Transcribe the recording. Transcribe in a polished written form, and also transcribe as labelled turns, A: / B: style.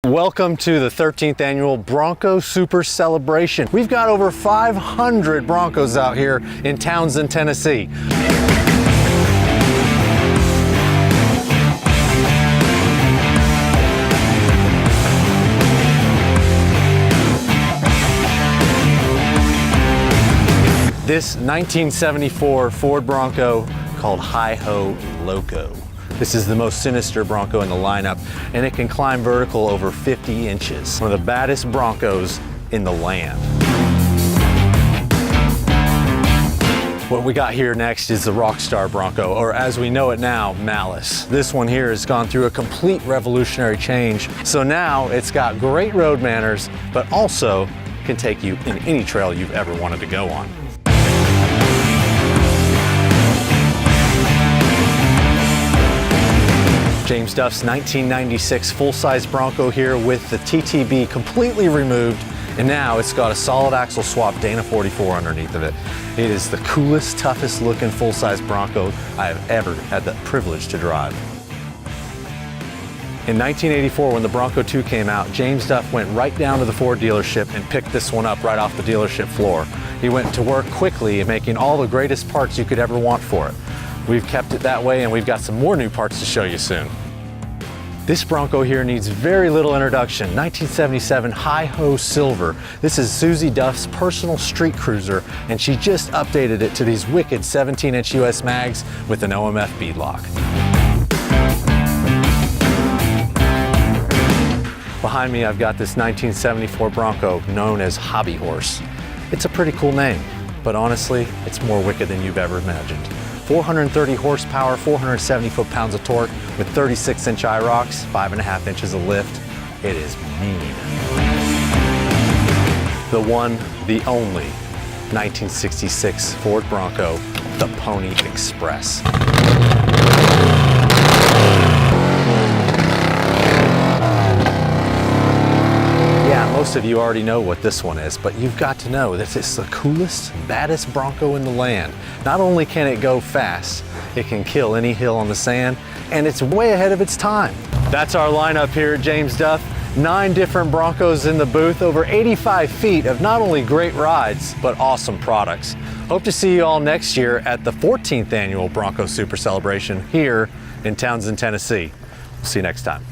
A: Welcome to the 13th annual Bronco Super Celebration. We've got over 500 Broncos out here in Townsend, Tennessee. This 1974 Ford Bronco called Hi-Ho Loco. This is the most sinister Bronco in the lineup, and it can climb vertical over 50 inches. One of the baddest Broncos in the land. What we got here next is the Rockstar Bronco, or as we know it now, Malice. This one here has gone through a complete revolutionary change. So now it's got great road manners, but also can take you in any trail you've ever wanted to go on. James Duff's 1996 full-size Bronco here with the TTB completely removed, and now it's got a solid axle swap Dana 44 underneath of it. It is the coolest, toughest looking full-size Bronco I have ever had the privilege to drive. In 1984, when the Bronco 2 came out, James Duff went right down to the Ford dealership and picked this one up right off the dealership floor. He went to work quickly making all the greatest parts you could ever want for it. We've kept it that way, and we've got some more new parts to show you soon. This Bronco here needs very little introduction. 1977 Hi-Ho Silver. This is Susie Duff's personal street cruiser, and she just updated it to these wicked 17-inch US mags with an OMF beadlock. Behind me, I've got this 1974 Bronco known as Hobbyhorse. It's a pretty cool name, but honestly, it's more wicked than you've ever imagined. 430 horsepower, 470 foot-pounds of torque with 36-inch eye rocks, 5.5 inches of lift. It is mean. The one, the only 1966 Ford Bronco, the Pony Express. Most of you already know what this one is, but you've got to know that it's the coolest, baddest Bronco in the land. Not only can it go fast, it can kill any hill on the sand, and it's way ahead of its time. That's our lineup here at James Duff. 9 different Broncos in the booth, over 85 feet of not only great rides, but awesome products. Hope to see you all next year at the 14th annual Bronco Super Celebration here in Townsend, Tennessee. See you next time.